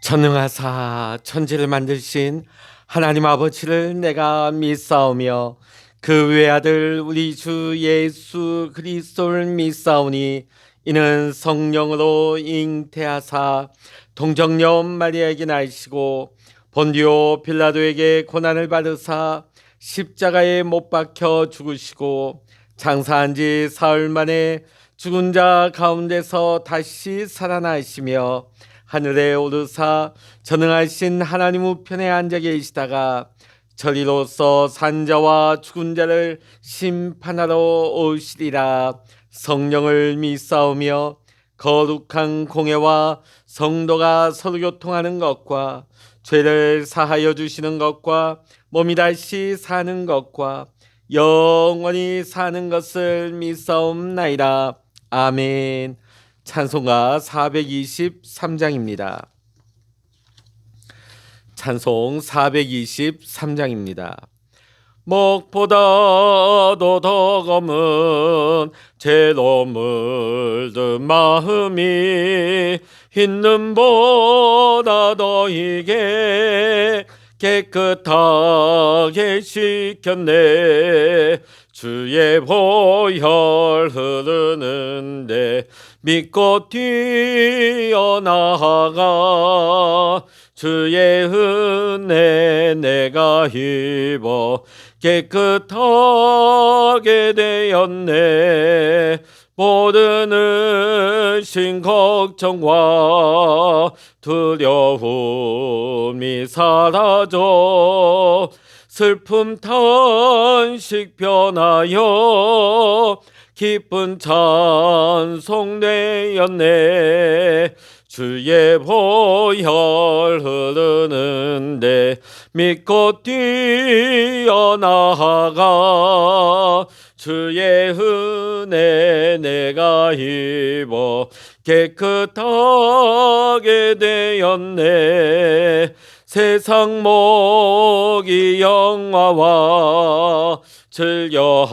전능하사 천지를 만드신 하나님 아버지를 내가 믿사오며 그 외아들 우리 주 예수 그리스도를 믿사오니 이는 성령으로 잉태하사 동정녀 마리아에게 나시고 본디오 빌라도에게 고난을 받으사 십자가에 못 박혀 죽으시고 장사한 지 사흘 만에 죽은 자 가운데서 다시 살아나시며 하늘에 오르사 전능하신 하나님 우편에 앉아 계시다가 저리로서 산자와 죽은 자를 심판하러 오시리라. 성령을 믿사오며 거룩한 공회와 성도가 서로 교통하는 것과 죄를 사하여 주시는 것과 몸이 다시 사는 것과 영원히 사는 것을 믿사옵나이다. 아멘. 찬송가 423장입니다. 찬송 423장입니다. 목보다도 더 검은 죄로 물든 마음이 흰 눈보다 더 이게 깨끗하게 씻겼네. 주의 보혈 흐르는데 믿고 뛰어나가 주의 은혜 내가 입어 깨끗하게 되었네. 모든 의심 걱정과 두려움이 사라져 슬픔 탄식 변하여 기쁜 찬송 되었네. 주의 보혈 흐르는데 믿고 뛰어나가 주의 은혜 내가 입어 깨끗하게 되었네. 세상 모기 영화와 즐겨하던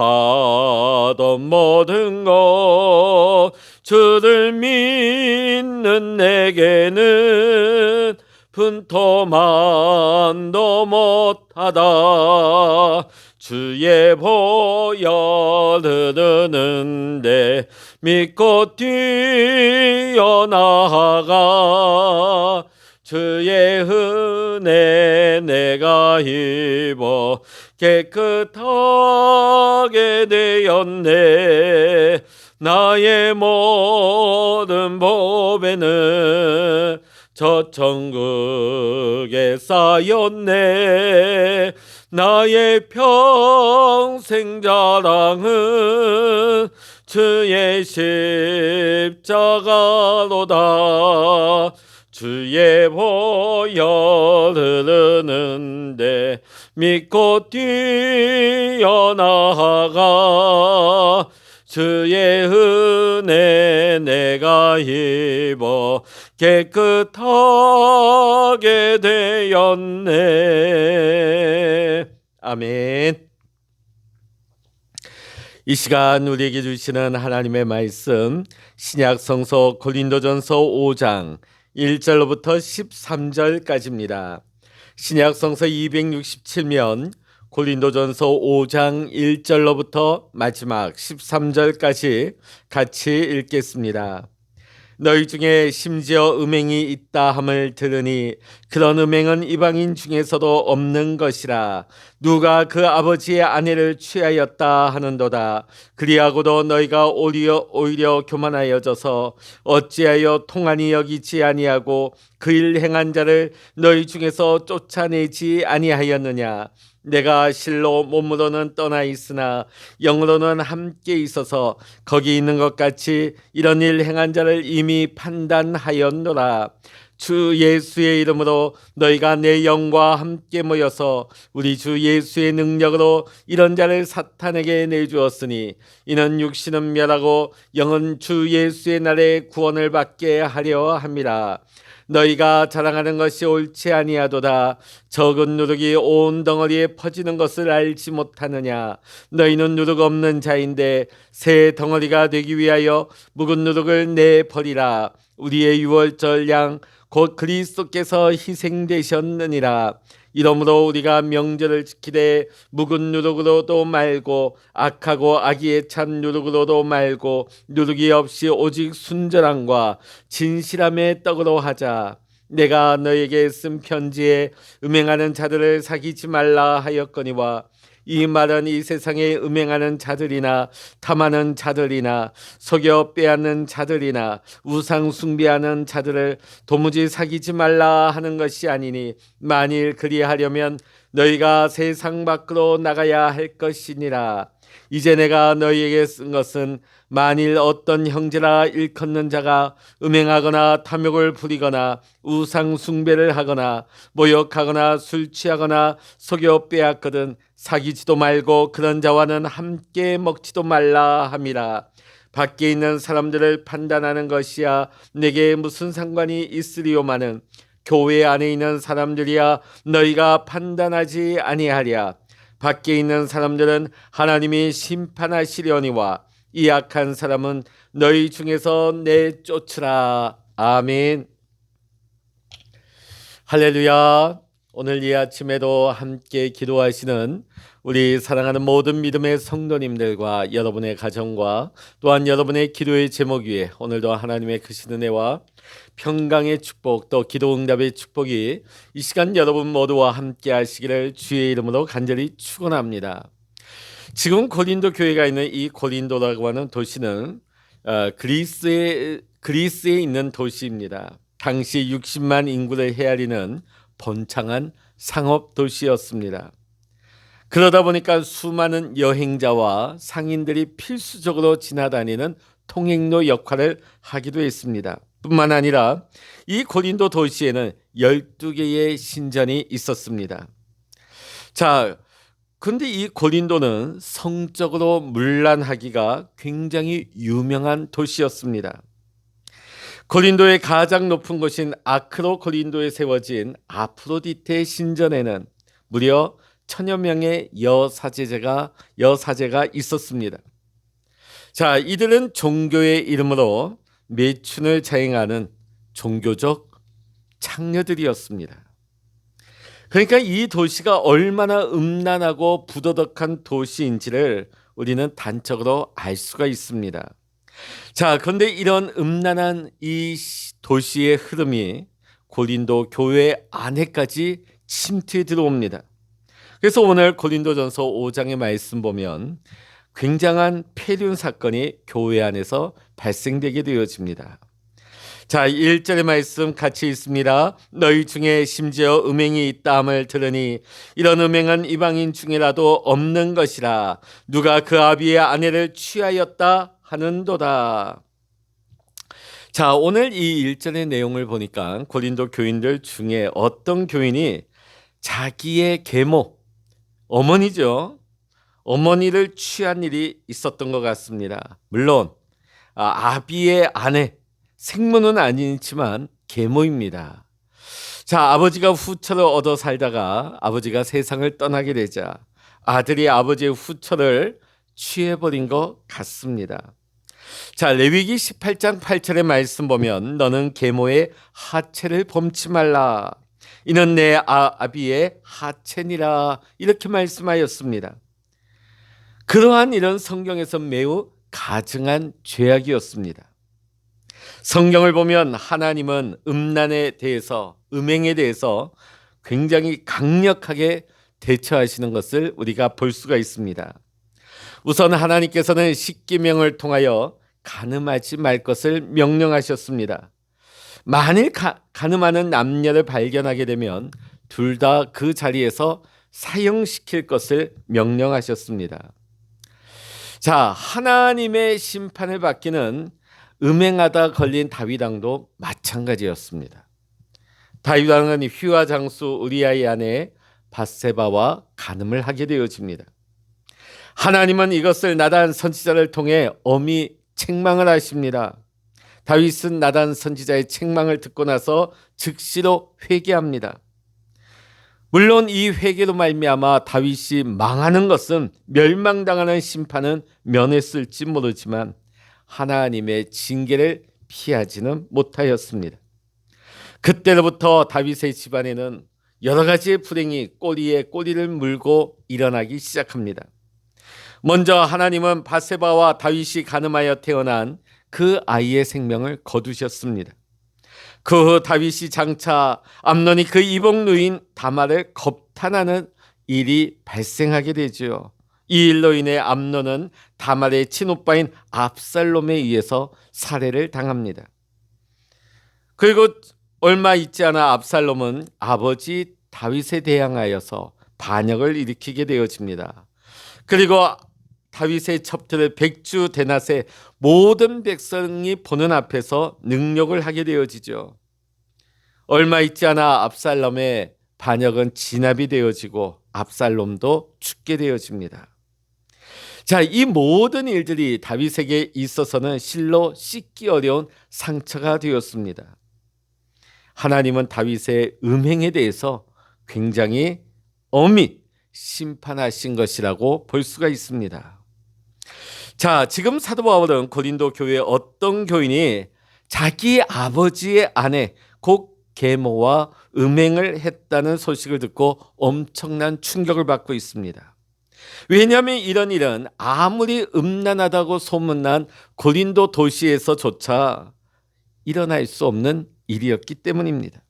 모든 것 주를 믿는 내게는 분토만도 못하다. 주의 보혈 흐르는데 믿고 뛰어나가 주의 은혜 내가 입어 깨끗하게 되었네. 나의 모든 보배는 저 천국에 쌓였네. 나의 평생 자랑은 주의 십자가로다. 주의 보혈 흐르는데 믿고 뛰어나가 주의 은혜 내가 입어 깨끗하게 되었네. 아멘. 이 시간 우리에게 주시는 하나님의 말씀 신약 성서 고린도전서 5장 1절로부터 13절까지입니다. 신약 성서 267면 고린도전서 5장 1절로부터 마지막 13절까지 같이 읽겠습니다. 너희 중에 심지어 음행이 있다 함을 들으니 그런 음행은 이방인 중에서도 없는 것이라. 누가 그 아버지의 아내를 취하였다 하는도다. 그리하고도 너희가 오히려 교만하여져서 어찌하여 통한이 여기지 아니하고 그 일 행한 자를 너희 중에서 쫓아내지 아니하였느냐. 내가 실로 몸으로는 떠나 있으나 영으로는 함께 있어서 거기 있는 것 같이 이런 일 행한 자를 이미 판단하였노라. 주 예수의 이름으로 너희가 내 영과 함께 모여서 우리 주 예수의 능력으로 이런 자를 사탄에게 내주었으니 이는 육신은 멸하고 영은 주 예수의 날에 구원을 받게 하려 함이라. 너희가 자랑하는 것이 옳지 아니하도다. 적은 누룩이 온 덩어리에 퍼지는 것을 알지 못하느냐. 너희는 누룩 없는 자인데 새 덩어리가 되기 위하여 묵은 누룩을 내버리라. 우리의 유월절 양 곧 그리스도께서 희생되셨느니라. 이러므로 우리가 명절을 지키되 묵은 누룩으로도 말고 악하고 악의에 찬 누룩으로도 말고 누룩이 없이 오직 순전함과 진실함의 떡으로 하자. 내가 너에게 쓴 편지에 음행하는 자들을 사귀지 말라 하였거니와 이 말은 이 세상에 음행하는 자들이나 탐하는 자들이나 속여 빼앗는 자들이나 우상 숭배하는 자들을 도무지 사귀지 말라 하는 것이 아니니 만일 그리하려면 너희가 세상 밖으로 나가야 할 것이니라. 이제 내가 너희에게 쓴 것은 만일 어떤 형제라 일컫는 자가 음행하거나 탐욕을 부리거나 우상 숭배를 하거나 모욕하거나 술 취하거나 속여 빼앗거든 사귀지도 말고 그런 자와는 함께 먹지도 말라 함이라. 밖에 있는 사람들을 판단하는 것이야 내게 무슨 상관이 있으리요마는 교회 안에 있는 사람들이야 너희가 판단하지 아니하랴. 밖에 있는 사람들은 하나님이 심판하시려니와 이 악한 사람은 너희 중에서 내쫓으라. 아멘. 할렐루야. 오늘 이 아침에도 함께 기도하시는 우리 사랑하는 모든 믿음의 성도님들과 여러분의 가정과 또한 여러분의 기도의 제목 위에 오늘도 하나님의 크신 은혜와 평강의 축복 또 기도 응답의 축복이 이 시간 여러분 모두와 함께 하시기를 주의 이름으로 간절히 축원합니다. 지금 고린도 교회가 있는 이 고린도라고 하는 도시는 그리스에 있는 도시입니다. 당시 60만 인구를 헤아리는 번창한 상업 도시였습니다. 그러다 보니까 수많은 여행자와 상인들이 필수적으로 지나다니는 통행로 역할을 하기도 했습니다. 뿐만 아니라 이 고린도 도시에는 12개의 신전이 있었습니다. 자, 근데 이 고린도는 성적으로 문란하기가 굉장히 유명한 도시였습니다. 고린도의 가장 높은 곳인 아크로 고린도에 세워진 아프로디테 신전에는 무려 1000여 명의 여사제가 있었습니다. 자, 이들은 종교의 이름으로 매춘을 자행하는 종교적 창녀들이었습니다. 그러니까 이 도시가 얼마나 음란하고 부도덕한 도시인지를 우리는 단적으로 알 수가 있습니다. 자, 그런데 이런 음란한 이 도시의 흐름이 고린도 교회 안에까지 침투해 들어옵니다. 그래서 오늘 고린도전서 5장의 말씀 보면 굉장한 폐륜 사건이 교회 안에서 발생되게 되어집니다. 자, 1절의 말씀 같이 읽습니다. 너희 중에 심지어 음행이 있다함을 들으니 이런 음행은 이방인 중에라도 없는 것이라. 누가 그 아비의 아내를 취하였다 하는도다. 자, 오늘 이 1절의 내용을 보니까 고린도 교인들 중에 어떤 교인이 자기의 계모, 어머니죠. 어머니를 취한 일이 있었던 것 같습니다. 물론 아비의 아내, 생모는 아니지만 계모입니다. 자, 아버지가 후처를 얻어 살다가 아버지가 세상을 떠나게 되자 아들이 아버지의 후처를 취해버린 것 같습니다. 자, 레위기 18장 8절의 말씀 보면 너는 계모의 하체를 범치 말라. 이는 내 아비의 하체니라. 이렇게 말씀하였습니다. 그러한 일은 성경에서 매우 가증한 죄악이었습니다. 성경을 보면 하나님은 음란에 대해서, 음행에 대해서 굉장히 강력하게 대처하시는 것을 우리가 볼 수가 있습니다. 우선 하나님께서는 십계명을 통하여 간음하지 말 것을 명령하셨습니다. 만일 간음하는 남녀를 발견하게 되면 둘 다 그 자리에서 사형시킬 것을 명령하셨습니다. 자, 하나님의 심판을 받기는 음행하다 걸린 다윗 왕도 마찬가지였습니다. 다윗 왕은 휘와 장수 우리아의 아내 밧세바와 간음을 하게 되어집니다. 하나님은 이것을 나단 선지자를 통해 엄히 책망을 하십니다. 다윗은 나단 선지자의 책망을 듣고 나서 즉시로 회개합니다. 물론 이 회개로 말미암아 다윗이 망하는 것은 멸망당하는 심판은 면했을지 모르지만 하나님의 징계를 피하지는 못하였습니다. 그때로부터 다윗의 집안에는 여러 가지의 불행이 꼬리에 꼬리를 물고 일어나기 시작합니다. 먼저 하나님은 바세바와 다윗이 간음하여 태어난 그 아이의 생명을 거두셨습니다. 그 후 다윗이 장차 암논이 그 이복 누인 다말을 겁탈하는 일이 발생하게 되죠. 이 일로 인해 암논은 다말의 친오빠인 압살롬에 의해서 살해를 당합니다. 그리고 얼마 있지 않아 압살롬은 아버지 다윗에 대항하여서 반역을 일으키게 되어집니다. 그리고 다윗의 첩틀을 백주 대낮에 모든 백성이 보는 앞에서 능욕을 하게 되어지죠. 얼마 있지 않아 압살롬의 반역은 진압이 되어지고 압살롬도 죽게 되어집니다. 자, 이 모든 일들이 다윗에게 있어서는 실로 씻기 어려운 상처가 되었습니다. 하나님은 다윗의 음행에 대해서 굉장히 엄히 심판하신 것이라고 볼 수가 있습니다. 자, 지금 사도 바울은 고린도 교회의 어떤 교인이 자기 아버지의 아내 곧 계모와 음행을 했다는 소식을 듣고 엄청난 충격을 받고 있습니다. 왜냐하면 이런 일은 아무리 음란하다고 소문난 고린도 도시에서조차 일어날 수 없는 일이었기 때문입니다.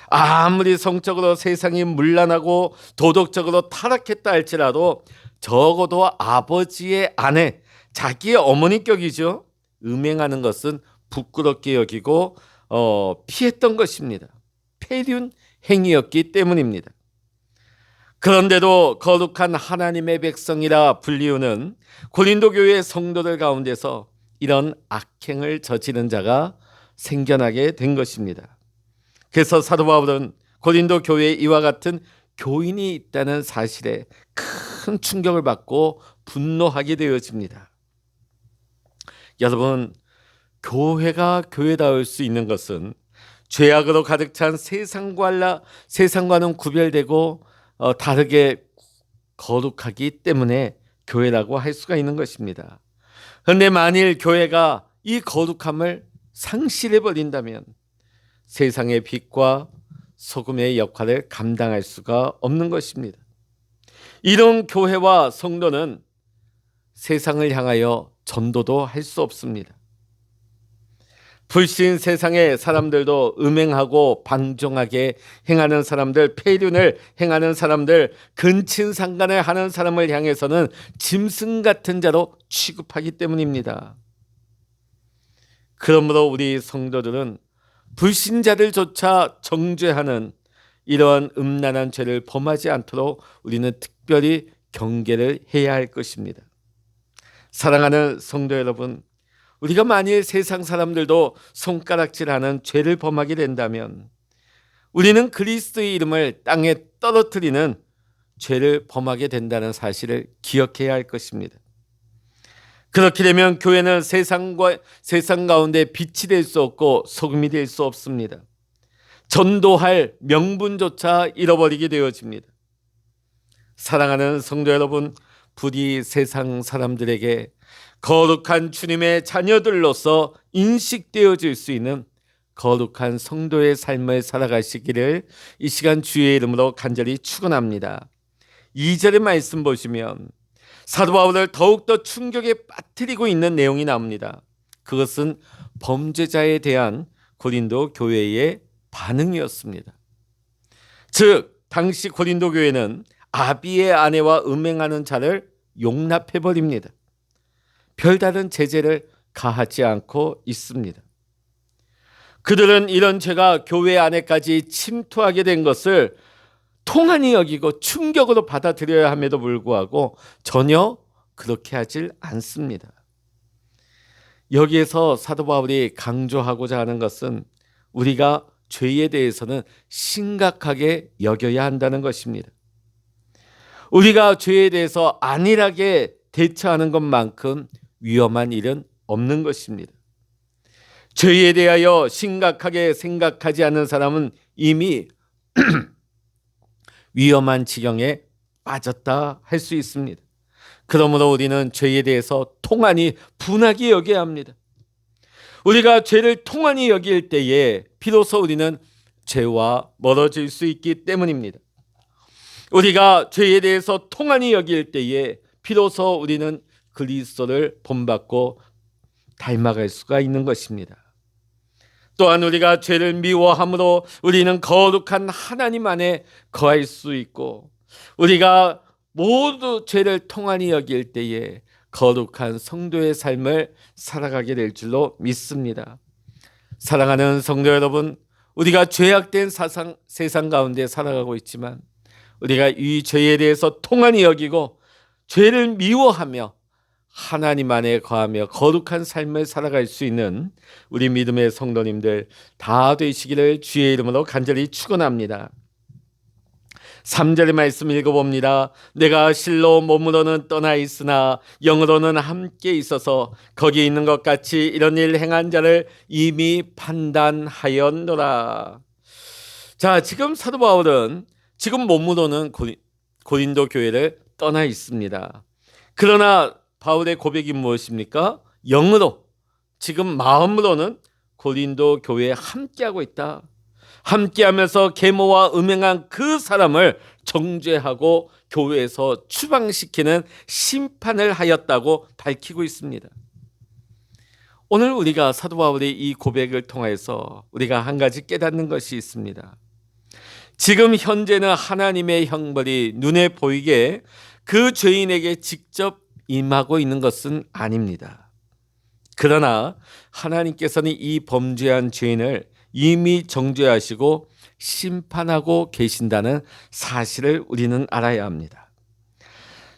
아무리 성적으로 세상이 문란하고 도덕적으로 타락했다 할지라도 적어도 아버지의 아내, 자기의 어머니격이죠. 음행하는 것은 부끄럽게 여기고 피했던 것입니다. 폐륜 행위였기 때문입니다. 그런데도 거룩한 하나님의 백성이라 불리우는 고린도 교회의 성도들 가운데서 이런 악행을 저지른 자가 생겨나게 된 것입니다. 그래서 사도 바울은 고린도 교회에 이와 같은 교인이 있다는 사실에 큰 충격을 받고 분노하게 되어집니다. 여러분, 교회가 교회다울 수 있는 것은 죄악으로 가득 찬 세상과는 구별되고 다르게 거룩하기 때문에 교회라고 할 수가 있는 것입니다. 그런데 만일 교회가 이 거룩함을 상실해 버린다면 세상의 빛과 소금의 역할을 감당할 수가 없는 것입니다. 이런 교회와 성도는 세상을 향하여 전도도 할 수 없습니다. 불신 세상의 사람들도 음행하고 방종하게 행하는 사람들, 폐륜을 행하는 사람들, 근친상간을 하는 사람을 향해서는 짐승 같은 자로 취급하기 때문입니다. 그러므로 우리 성도들은 불신자들조차 정죄하는 이러한 음란한 죄를 범하지 않도록 우리는 특별히 경계를 해야 할 것입니다. 사랑하는 성도 여러분, 우리가 만일 세상 사람들도 손가락질하는 죄를 범하게 된다면 우리는 그리스도의 이름을 땅에 떨어뜨리는 죄를 범하게 된다는 사실을 기억해야 할 것입니다. 그렇게 되면 교회는 세상 가운데 빛이 될 수 없고 소금이 될 수 없습니다. 전도할 명분조차 잃어버리게 되어집니다. 사랑하는 성도 여러분, 부디 세상 사람들에게 거룩한 주님의 자녀들로서 인식되어질 수 있는 거룩한 성도의 삶을 살아가시기를 이 시간 주의 이름으로 간절히 축원합니다. 2절의 말씀 보시면 사도 바울을 더욱더 충격에 빠뜨리고 있는 내용이 나옵니다. 그것은 범죄자에 대한 고린도 교회의 반응이었습니다. 즉 당시 고린도 교회는 아비의 아내와 음행하는 자를 용납해버립니다. 별다른 제재를 가하지 않고 있습니다. 그들은 이런 죄가 교회 안에까지 침투하게 된 것을 통한이 여기고 충격으로 받아들여야 함에도 불구하고 전혀 그렇게 하질 않습니다. 여기에서 사도 바울이 강조하고자 하는 것은 우리가 죄에 대해서는 심각하게 여겨야 한다는 것입니다. 우리가 죄에 대해서 안일하게 대처하는 것만큼 위험한 일은 없는 것입니다. 죄에 대하여 심각하게 생각하지 않는 사람은 이미 위험한 지경에 빠졌다 할 수 있습니다. 그러므로 우리는 죄에 대해서 통한이 분하게 여겨야 합니다. 우리가 죄를 통한히 여길 때에 비로소 우리는 죄와 멀어질 수 있기 때문입니다. 우리가 죄에 대해서 통한히 여길 때에 비로소 우리는 그리스도를 본받고 닮아갈 수가 있는 것입니다. 또한 우리가 죄를 미워함으로 우리는 거룩한 하나님 안에 거할 수 있고, 우리가 모두 죄를 통한히 여길 때에 거룩한 성도의 삶을 살아가게 될 줄로 믿습니다. 사랑하는 성도 여러분, 우리가 죄악된 세상 가운데 살아가고 있지만 우리가 이 죄에 대해서 통한히 여기고 죄를 미워하며 하나님 안에 거하며 거룩한 삶을 살아갈 수 있는 우리 믿음의 성도님들 다 되시기를 주의 이름으로 간절히 축원합니다. 3절의 말씀 읽어봅니다. 내가 실로 몸으로는 떠나 있으나 영으로는 함께 있어서 거기 있는 것 같이 이런 일 행한 자를 이미 판단하였노라. 자, 지금 사도 바울은 지금 몸으로는 고린도 교회를 떠나 있습니다. 그러나 바울의 고백이 무엇입니까? 영으로, 지금 마음으로는 고린도 교회에 함께하고 있다. 함께하면서 계모와 음행한 그 사람을 정죄하고 교회에서 추방시키는 심판을 하였다고 밝히고 있습니다. 오늘 우리가 사도 바울의 이 고백을 통해서 우리가 한 가지 깨닫는 것이 있습니다. 지금 현재는 하나님의 형벌이 눈에 보이게 그 죄인에게 직접 임하고 있는 것은 아닙니다. 그러나 하나님께서는 이 범죄한 죄인을 이미 정죄하시고 심판하고 계신다는 사실을 우리는 알아야 합니다.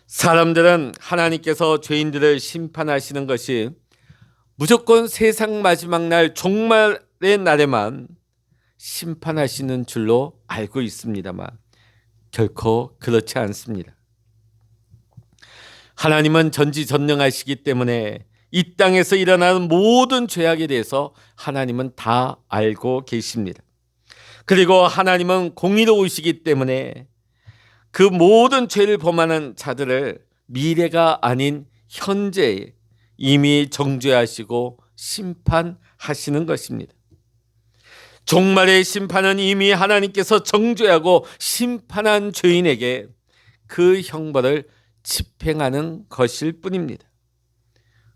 사람들은 하나님께서 죄인들을 심판하시는 것이 무조건 세상 마지막 날 종말의 날에만 심판하시는 줄로 알고 있습니다만 결코 그렇지 않습니다. 하나님은 전지전능하시기 때문에 이 땅에서 일어나는 모든 죄악에 대해서 하나님은 다 알고 계십니다. 그리고 하나님은 공의로우시기 때문에 그 모든 죄를 범하는 자들을 미래가 아닌 현재에 이미 정죄하시고 심판하시는 것입니다. 종말의 심판은 이미 하나님께서 정죄하고 심판한 죄인에게 그 형벌을 집행하는 것일 뿐입니다.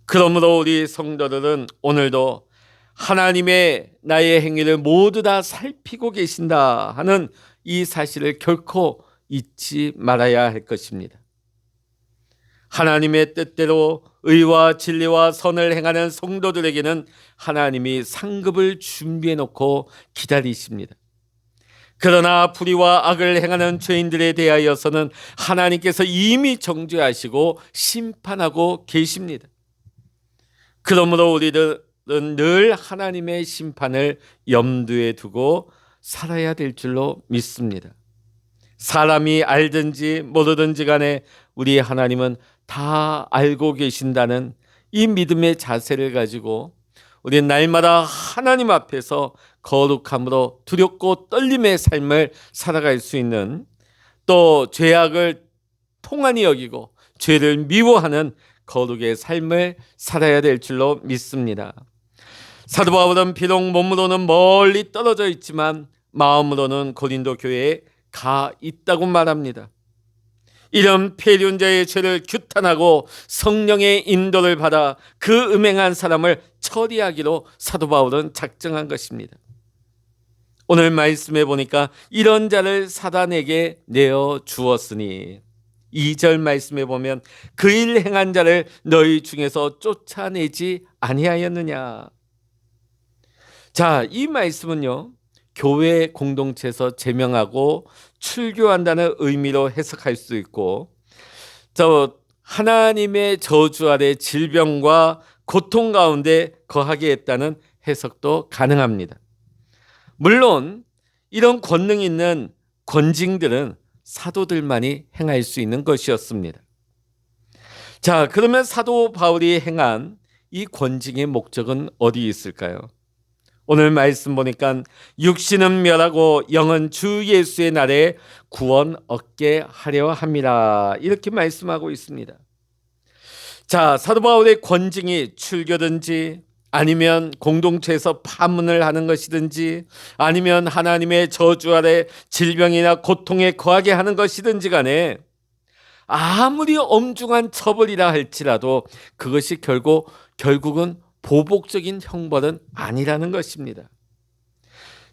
그러므로 우리 성도들은 오늘도 하나님의 나의 행위를 모두 다 살피고 계신다 하는 이 사실을 결코 잊지 말아야 할 것입니다. 하나님의 뜻대로 의와 진리와 선을 행하는 성도들에게는 하나님이 상급을 준비해 놓고 기다리십니다. 그러나 불의와 악을 행하는 죄인들에 대하여서는 하나님께서 이미 정죄하시고 심판하고 계십니다. 그러므로 우리들은 늘 하나님의 심판을 염두에 두고 살아야 될 줄로 믿습니다. 사람이 알든지 모르든지 간에 우리 하나님은 다 알고 계신다는 이 믿음의 자세를 가지고 우리는 날마다 하나님 앞에서 거룩함으로 두렵고 떨림의 삶을 살아갈 수 있는, 또 죄악을 통한히 여기고 죄를 미워하는 거룩의 삶을 살아야 될 줄로 믿습니다. 사도 바울은 비록 몸으로는 멀리 떨어져 있지만 마음으로는 고린도 교회에 가 있다고 말합니다. 이런 폐륜자의 죄를 규탄하고 성령의 인도를 받아 그 음행한 사람을 처리하기로 사도 바울은 작정한 것입니다. 오늘 말씀해 보니까 이런 자를 사단에게 내어 주었으니, 2절 말씀에 보면 그 일 행한 자를 너희 중에서 쫓아내지 아니하였느냐. 자, 이 말씀은요, 교회 공동체에서 제명하고 출교한다는 의미로 해석할 수 있고, 하나님의 저주 아래 질병과 고통 가운데 거하게 했다는 해석도 가능합니다. 물론 이런 권능 있는 권징들은 사도들만이 행할 수 있는 것이었습니다. 자, 그러면 사도 바울이 행한 이 권징의 목적은 어디 있을까요? 오늘 말씀 보니까 육신은 멸하고 영은 주 예수의 날에 구원 얻게 하려 함이라, 이렇게 말씀하고 있습니다. 자, 사도 바울의 권징이 출교든지 아니면 공동체에서 파문을 하는 것이든지 아니면 하나님의 저주 아래 질병이나 고통에 거하게 하는 것이든지 간에 아무리 엄중한 처벌이라 할지라도 그것이 결국은 보복적인 형벌은 아니라는 것입니다.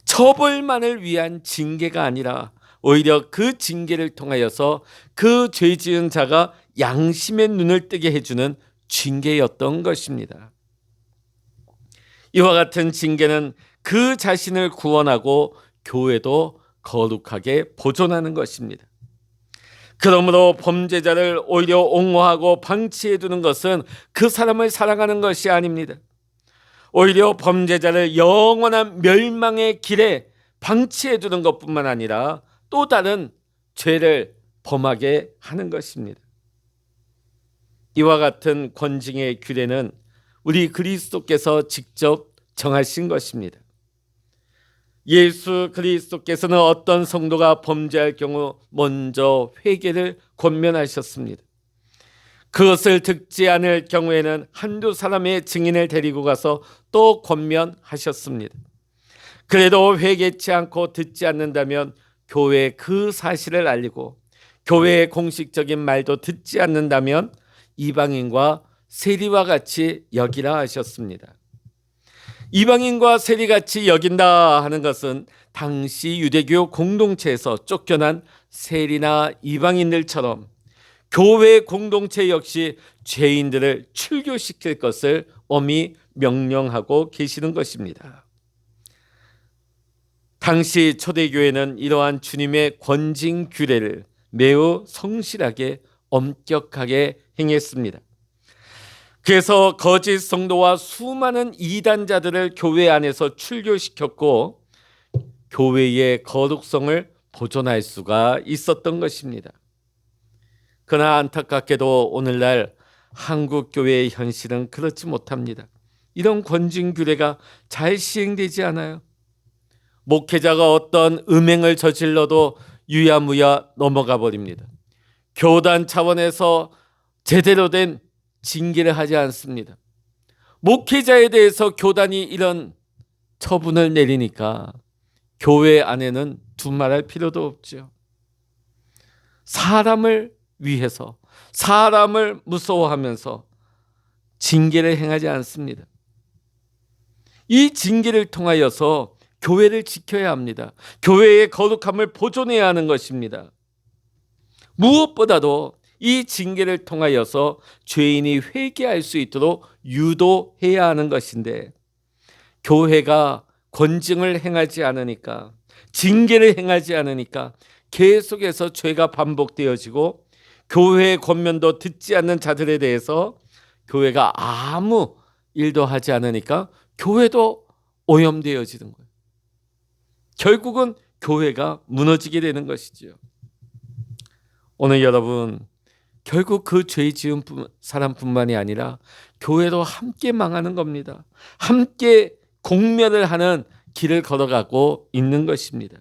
처벌만을 위한 징계가 아니라 오히려 그 징계를 통하여서 그 죄 지은 자가 양심의 눈을 뜨게 해주는 징계였던 것입니다. 이와 같은 징계는 그 자신을 구원하고 교회도 거룩하게 보존하는 것입니다. 그러므로 범죄자를 오히려 옹호하고 방치해 두는 것은 그 사람을 사랑하는 것이 아닙니다. 오히려 범죄자를 영원한 멸망의 길에 방치해 두는 것뿐만 아니라 또 다른 죄를 범하게 하는 것입니다. 이와 같은 권징의 규례는 우리 그리스도께서 직접 정하신 것입니다. 예수 그리스도께서는 어떤 성도가 범죄할 경우 먼저 회개를 권면하셨습니다. 그것을 듣지 않을 경우에는 한두 사람의 증인을 데리고 가서 또 권면하셨습니다. 그래도 회개치 않고 듣지 않는다면 교회에 그 사실을 알리고 교회의 공식적인 말도 듣지 않는다면 이방인과 세리와 같이 여기라 하셨습니다. 이방인과 세리같이 여긴다 하는 것은 당시 유대교 공동체에서 쫓겨난 세리나 이방인들처럼 교회 공동체 역시 죄인들을 출교시킬 것을 엄히 명령하고 계시는 것입니다. 당시 초대교회는 이러한 주님의 권징 규례를 매우 성실하게 엄격하게 행했습니다. 그래서 거짓 성도와 수많은 이단자들을 교회 안에서 출교시켰고 교회의 거룩성을 보존할 수가 있었던 것입니다. 그러나 안타깝게도 오늘날 한국 교회의 현실은 그렇지 못합니다. 이런 권징 규례가 잘 시행되지 않아요. 목회자가 어떤 음행을 저질러도 유야무야 넘어가 버립니다. 교단 차원에서 제대로 된 징계를 하지 않습니다. 목회자에 대해서 교단이 이런 처분을 내리니까 교회 안에는 두말할 필요도 없죠. 사람을 위해서 사람을 무서워하면서 징계를 행하지 않습니다. 이 징계를 통하여서 교회를 지켜야 합니다. 교회의 거룩함을 보존해야 하는 것입니다. 무엇보다도 이 징계를 통하여서 죄인이 회개할 수 있도록 유도해야 하는 것인데 교회가 권징을 행하지 않으니까 징계를 행하지 않으니까 계속해서 죄가 반복되어지고 교회의 권면도 듣지 않는 자들에 대해서 교회가 아무 일도 하지 않으니까 교회도 오염되어지는 거예요. 결국은 교회가 무너지게 되는 것이죠. 오늘 여러분 결국 그 죄 지은 사람뿐만이 아니라 교회도 함께 망하는 겁니다. 함께 공멸을 하는 길을 걸어가고 있는 것입니다.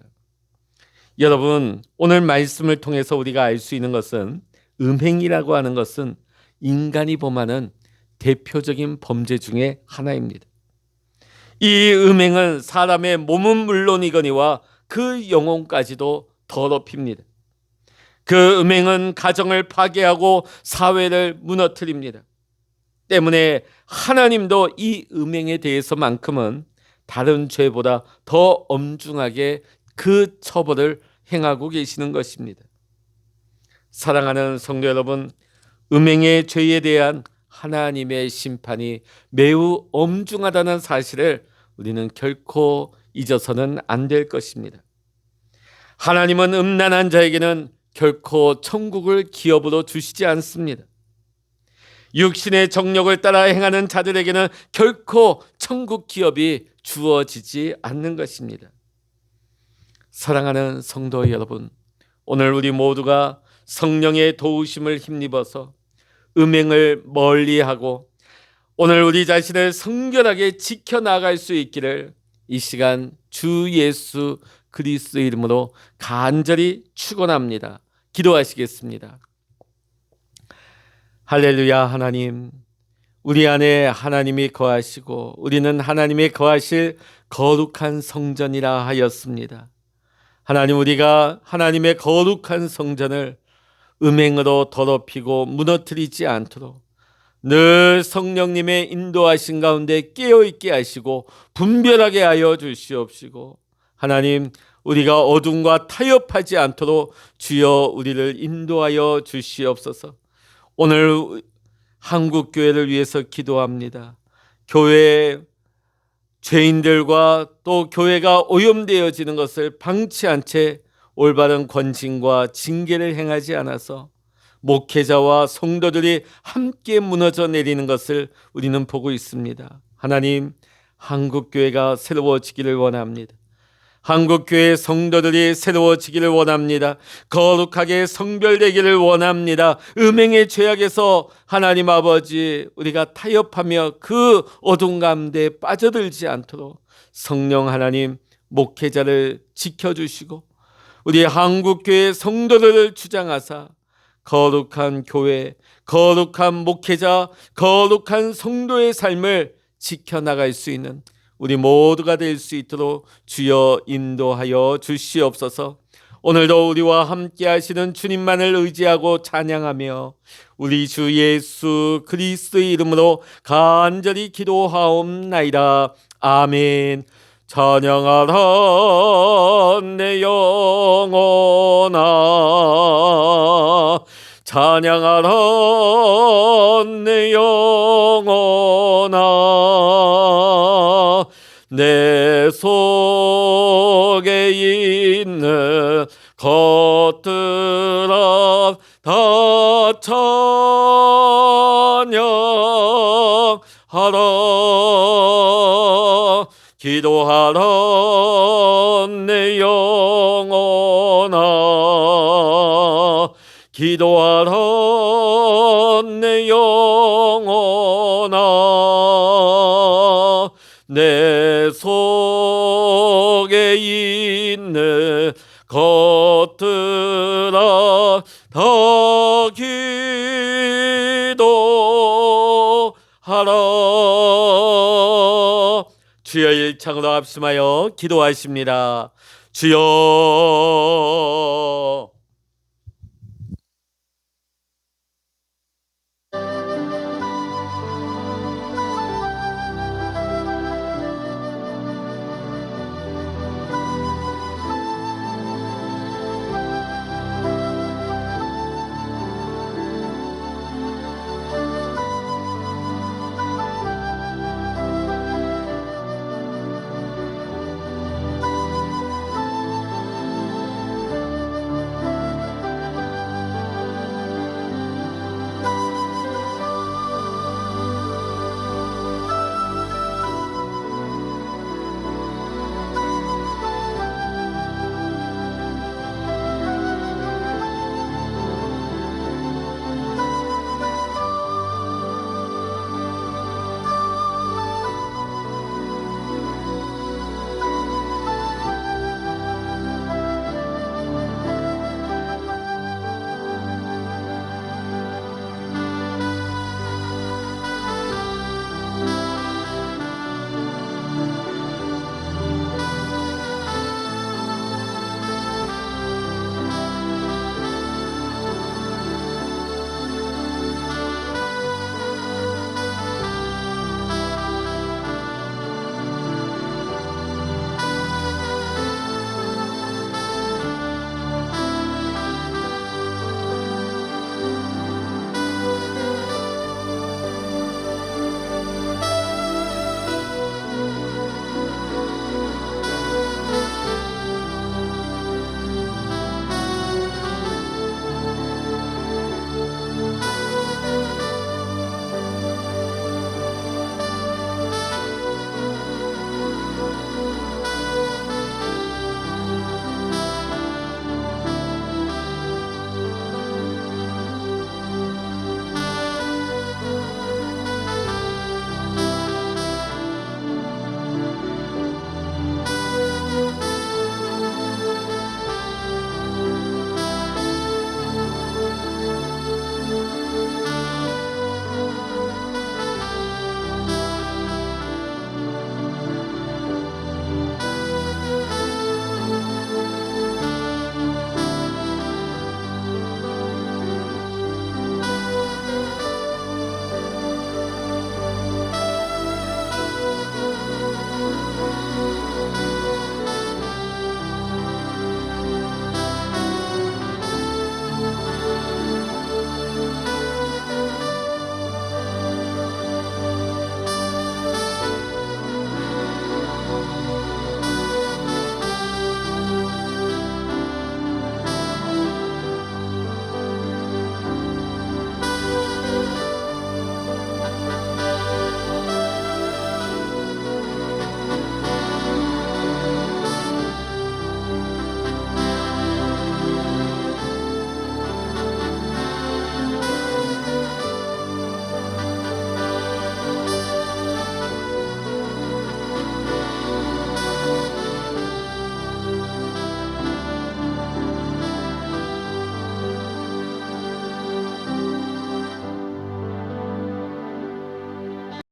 여러분 오늘 말씀을 통해서 우리가 알 수 있는 것은 음행이라고 하는 것은 인간이 범하는 대표적인 범죄 중에 하나입니다. 이 음행은 사람의 몸은 물론이거니와 그 영혼까지도 더럽힙니다. 그 음행은 가정을 파괴하고 사회를 무너뜨립니다. 때문에 하나님도 이 음행에 대해서만큼은 다른 죄보다 더 엄중하게 그 처벌을 행하고 계시는 것입니다. 사랑하는 성도 여러분, 음행의 죄에 대한 하나님의 심판이 매우 엄중하다는 사실을 우리는 결코 잊어서는 안 될 것입니다. 하나님은 음란한 자에게는 결코 천국을 기업으로 주시지 않습니다. 육신의 정욕을 따라 행하는 자들에게는 결코 천국 기업이 주어지지 않는 것입니다. 사랑하는 성도 여러분, 오늘 우리 모두가 성령의 도우심을 힘입어서 음행을 멀리하고 오늘 우리 자신을 성결하게 지켜나갈 수 있기를 이 시간 주 예수 그리스도 이름으로 간절히 축원합니다. 기도하시겠습니다. 할렐루야. 하나님, 우리 안에 하나님이 거하시고 우리는 하나님의 거하실 거룩한 성전이라 하였습니다. 하나님, 우리가 하나님의 거룩한 성전을 음행으로 더럽히고 무너뜨리지 않도록 늘 성령님의 인도하신 가운데 깨어있게 하시고 분별하게 하여 주시옵시고, 하나님, 우리가 어둠과 타협하지 않도록 주여 우리를 인도하여 주시옵소서. 오늘 한국교회를 위해서 기도합니다. 교회 죄인들과 또 교회가 오염되어지는 것을 방치한 채 올바른 권징과 징계를 행하지 않아서 목회자와 성도들이 함께 무너져 내리는 것을 우리는 보고 있습니다. 하나님, 한국교회가 새로워지기를 원합니다. 한국교회 성도들이 새로워지기를 원합니다. 거룩하게 성별되기를 원합니다. 음행의 죄악에서 하나님 아버지, 우리가 타협하며 그 어둠 가운데 빠져들지 않도록 성령 하나님, 목회자를 지켜주시고 우리 한국교회 성도들을 주장하사 거룩한 교회, 거룩한 목회자, 거룩한 성도의 삶을 지켜나갈 수 있는 우리 모두가 될 수 있도록 주여 인도하여 주시옵소서. 오늘도 우리와 함께 하시는 주님만을 의지하고 찬양하며 우리 주 예수 그리스도의 이름으로 간절히 기도하옵나이다. 아멘. 찬양하라 내 영혼아, 찬양하라 내 영혼아, 내 속에 있는 것들아 다 찬양하라. 기도하라 내 영혼아, 기도하라 내 영혼아, 내 속에 있는 것들아 다 기도하라. 주여, 일창으로 합심하여 기도하십니다. 주여,